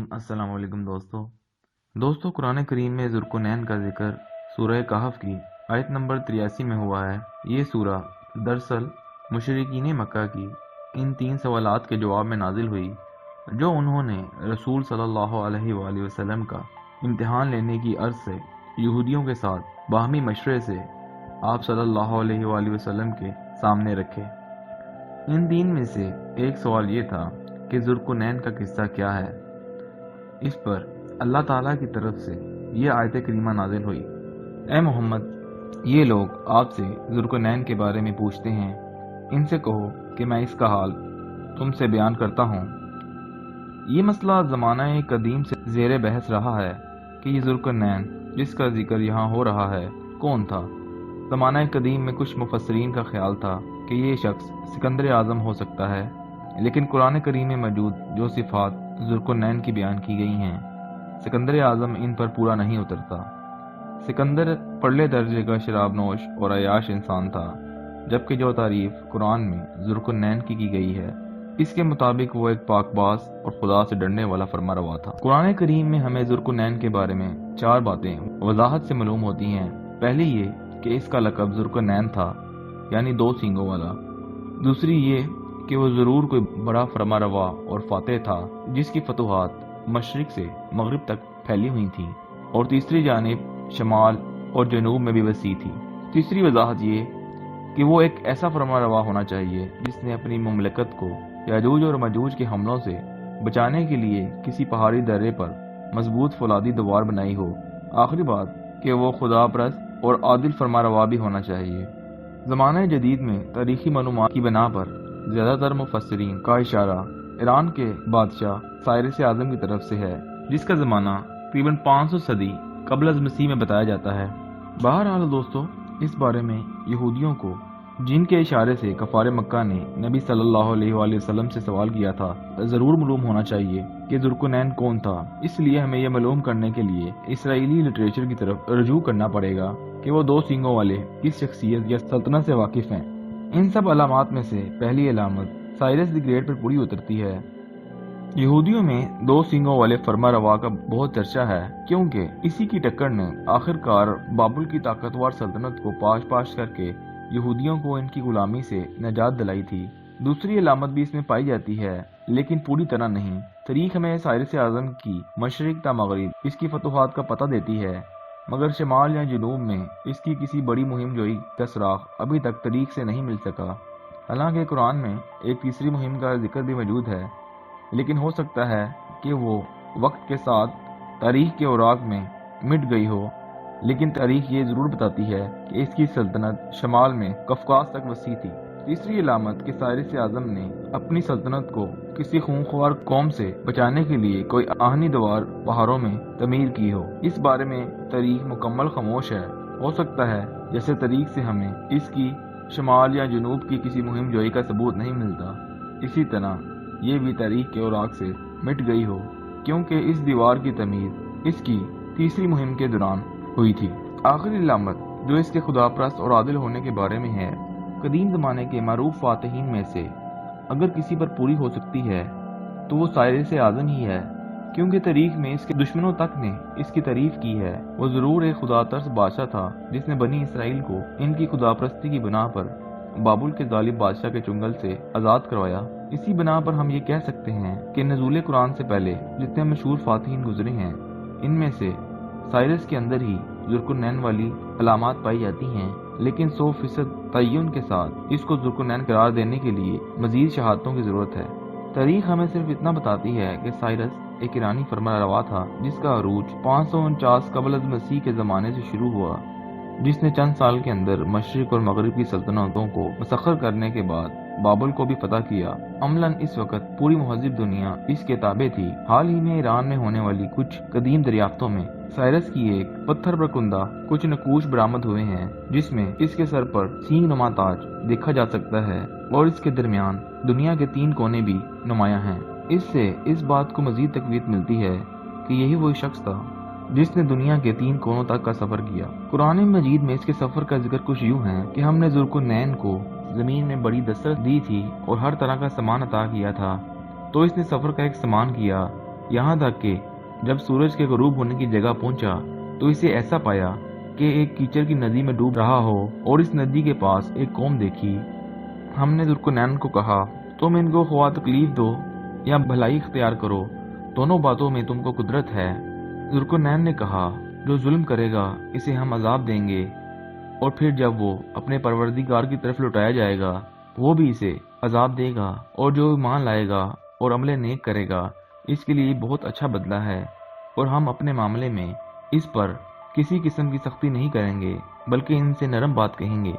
रहीम। अस्सलाम वालेकुम दोस्तों कुरान करीम में ज़ुल्कुरनैन का जिक्र सूरह कहफ की आयत नंबर 83 में हुआ है। ये सूरा दरअसल मुशरिकीन मक्का की इन 3 सवालात के जवाब में नाजिल हुई जो उन्होंने रसूल सल्लल्लाहु अलैहि वसल्लम का इम्तिहान लेने की अर्ज़ से यहूदियों के साथ बाहमी मशवरे से आप सल्लल्लाहु अलैहि वसल्लम के सामने रखे। इन 3 में से एक सवाल ये था कि ज़ुल्कुरनैन का किस्सा क्या है। इस पर अल्लाह ताला की तरफ से ये आयत करीमा नाजिल हुई, ए मोहम्मद, ये लोग आपसे ज़ुल्कुरनैन के बारे में पूछते हैं, इनसे कहो कि मैं इसका हाल तुमसे बयान करता हूँ। ये मसला ज़माना कदीम से ज़ेर बहस रहा है कि ये ज़ुल्कुरनैन जिसका जिक्र यहाँ हो रहा है कौन था। ज़माना कदीम में कुछ मुफस्सरीन का ख्याल था कि ये शख्स सिकंदर आज़म हो सकता है, लेकिन कुरान करीम में मौजूद जो सिफ़ात ज़ुल्कुरनैन की बयान की गई हैं, सिकंदर आज़म इन पर पूरा नहीं उतरता। सिकंदर परले दर्जे का शराबनोश और अयाश इंसान था, जबकि जो तारीफ कुरान में ज़ुल्कुरनैन की गई है इसके मुताबिक वो एक पाकबाज और खुदा से डरने वाला फरमारवा था। कुरान करीम में हमें ज़ुल्कुरनैन के बारे में 4 बातें वजाहत से मालूम होती हैं। पहली ये कि इसका लक़ब ज़ुल्कुरनैन था, यानी 2 सींगों वाला। दूसरी ये कि वो ज़रूर कोई बड़ा फरमारवा और फातेह था जिसकी फतूहात मशरिक से मगरिब तक फैली हुई थी, और तीसरी जानिब शमाल और जनूब में भी वसी थी। तीसरी वजाहत ये कि वो एक ऐसा फरमारवा होना चाहिए जिसने अपनी मुमलकत को याजूज और मजूज के हमलों से बचाने के लिए किसी पहाड़ी दर्रे पर मजबूत फौलादी दीवार बनाई हो। आखिरी बात कि वो खुदा परस्त और आदिल फरमारवा भी होना चाहिए। ज़माना जदीद में तारीखी मालूमात की बिना पर ज़्यादातर मुफस्सरीन का इशारा ईरान के बादशाह साइरस आज़म की तरफ से है, जिसका ज़माना तकरीबन 500 सदी क़ब्ल अज़ मसीह में बताया जाता है। बहरहाल दोस्तों, इस बारे में यहूदियों को जिनके इशारे से कफ़ार मक्का ने नबी सल्लल्लाहु अलैहि वसल्लम से सवाल किया था, ज़रूर मालूम होना चाहिए कि ज़ुल्कुरनैन कौन था। इसलिए हमें यह मालूम करने के लिए इसराइली लिटरेचर की तरफ रजू करना पड़ेगा कि वो 2 सींगों वाले किस शख्सियत या सल्तनत से वाकिफ़ हैं। इन सब अलामात में से पहली अलामत साइरस द ग्रेट पर पूरी उतरती है। यहूदियों में 2 सींगों वाले फरमारवा का बहुत चर्चा है, क्योंकि इसी की टक्कर ने आखिरकार बाबुल की ताकतवर सल्तनत को पाश करके यहूदियों को इनकी गुलामी से निजात दिलाई थी। दूसरी अलामत भी इसमें पाई जाती है, लेकिन पूरी तरह नहीं। तारीख हमें साइरस आज़म की मशरिक ता मगरिब इसकी फतूहात का पता देती है, मगर शमाल या जनूब में इसकी किसी बड़ी मुहिम जोई का सुराग अभी तक तारीख से नहीं मिल सका। हालांकि कुरान में एक तीसरी मुहिम का जिक्र भी मौजूद है, लेकिन हो सकता है कि वो वक्त के साथ तारीख के औराक में मिट गई हो। लेकिन तारीख ये ज़रूर बताती है कि इसकी सल्तनत शमाल में कफकास तक वसी थी। तीसरी अलामत कि साइरस आज़म ने अपनी सल्तनत को किसी खूंखार कौम से बचाने के लिए कोई आहनी दीवार पहाड़ों में तमीर की हो। इस बारे में तारीख मुकम्मल खामोश है। हो सकता है जैसे तारीख से हमें इसकी शमाल या जनूब की किसी मुहिम जोई का सबूत नहीं मिलता, इसी तरह ये भी तारीख के औराक से मिट गई हो, क्योंकि इस दीवार की तमीर इसकी तीसरी मुहिम के दौरान हुई थी। आखिरी अलामत जो इसके खुदाप्रस्त और आदिल होने के बारे में है, कदीम ज़माने के मारूफ फातिहीन में से अगर किसी पर पूरी हो सकती है तो वो साइरस आज़म ही है, क्योंकि तारीख में इसके दुश्मनों तक ने इसकी तारीफ की है। वो ज़रूर एक खुदा तरस बादशाह था जिसने बनी इसराइल को इनकी खुदाप्रस्ती की बिना पर बाबुल के जालिम बादशाह के चुंगल से आज़ाद करवाया। इसी बिना पर हम ये कह सकते हैं कि नज़ूल कुरान से पहले जितने मशहूर फातिहीन गुजरे हैं, इनमें से साइरस के अंदर ही ज़ुल्कुरनैन वाली अलामात पाई जाती हैं, लेकिन 100% तय्युन के साथ इसको ज़ुल्कुरनैन करार देने के लिए मज़ीद शहादतों की ज़रूरत है। तारीख हमें सिर्फ इतना बताती है कि साइरस एक ईरानी फरमारवा था जिसका अरूज 549 क़ब्ल अज़ मसीह के ज़माने से शुरू हुआ, जिसने चंद साल के अंदर मशरिक और मगरिब की सल्तनतों को मुसख्खर करने के बाद बाबुल को भी फतह किया। अमलन इस वक्त पूरी मुहज़्ज़िब दुनिया इसके ताबे थी। हाल ही में ईरान में होने वाली कुछ कदीम दरियाफ्तों में साइरस की एक पत्थर पर कुंदा कुछ नकूश बरामद हुए हैं, जिसमें इसके सर पर सींग नुमा ताज देखा जा सकता है और इसके दरमियान दुनिया के 3 कोने भी नुमाया हैं। इससे इस बात को मजीद तकवीत मिलती है कि यही वही शख्स था जिसने दुनिया के 3 कोनों तक का सफर किया। कुरान मजीद में इसके सफर का जिक्र कुछ यूं है कि हमने ज़ुल्कुरनैन को जमीन में बड़ी दस्तरस दी थी और हर तरह का सामान अता किया था, तो इसने सफर का एक सामान किया यहाँ तक कि जब सूरज के गरूब होने की जगह पहुंचा तो इसे ऐसा पाया कि एक कीचड़ की नदी में डूब रहा हो और इस नदी के पास एक कौम देखी। हमने जुल्करनैन को कहा, तुम इनको ख्वा तकलीफ दो या भलाई इख्तियार करो, दोनों बातों में तुमको कुदरत है। जुल्करनैन ने कहा, जो जुल्म करेगा इसे हम अजाब देंगे और फिर जब वो अपने परवरदिगार की तरफ लौटाया जाएगा वो भी इसे अजाब देगा, और जो ईमान लाएगा और अमले नेक करेगा इसके लिए बहुत अच्छा बदला है, और हम अपने मामले में इस पर किसी किस्म की सख्ती नहीं करेंगे बल्कि इनसे नरम बात कहेंगे।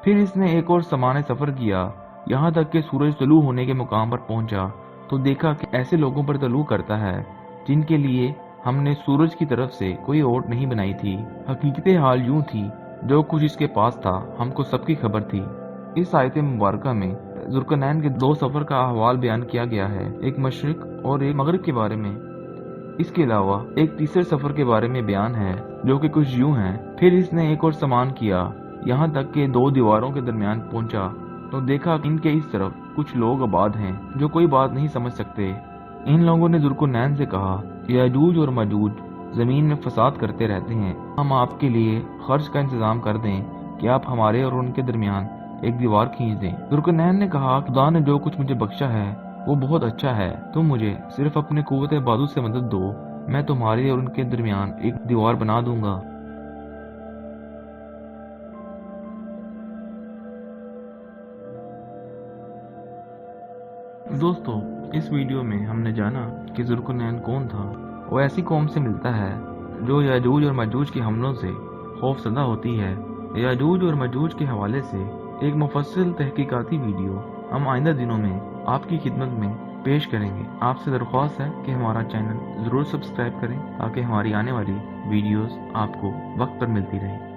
फिर इसने एक और समाने सफर किया, यहाँ तक कि सूरज तलू होने के मुकाम पर पहुंचा तो देखा कि ऐसे लोगों पर तलू करता है जिनके लिए हमने सूरज की तरफ से कोई ओट नहीं बनाई थी। हकीकत हाल यूं थी, जो कुछ इसके पास था हमको सबकी खबर थी। इस आयत मुबारक में जुल्करनैन के 2 सफर का अहवाल बयान किया गया है, एक मशरिक और एक मगरिब के बारे में। इसके अलावा एक तीसरे सफर के बारे में बयान है जो कि कुछ यूं है। फिर इसने एक और सामान किया, यहाँ तक कि 2 दीवारों के दरमियान पहुंचा तो देखा कि इनके इस तरफ कुछ लोग आबाद हैं जो कोई बात नहीं समझ सकते। इन लोगों ने जुल्करनैन से कहा, याजूज और माजूज जमीन में फसाद करते रहते हैं, हम आपके लिए खर्च का इंतजाम कर दें कि आप हमारे और उनके दरमियान एक दीवार खींच दें। जुल्करनैन ने कहा, खुदा ने जो कुछ मुझे बख्शा है वो बहुत अच्छा है, तुम मुझे सिर्फ अपने कुव्वत बाजू से मदद दो, मैं तुम्हारे और उनके दरमियान एक दीवार बना दूंगा। दोस्तों, इस वीडियो में हमने जाना कि जुल्करनैन कौन था। वो ऐसी कौम से मिलता है जो याजूज और माजूज के हमलों से खौफजदा होती है। याजूज और माजूज के हवाले से एक मुफस्सिल तहकीकाती वीडियो हम आइंदा दिनों में आपकी खिदमत में पेश करेंगे। आपसे दरख्वास्त है कि हमारा चैनल ज़रूर सब्सक्राइब करें ताकि हमारी आने वाली वीडियोस आपको वक्त पर मिलती रहे।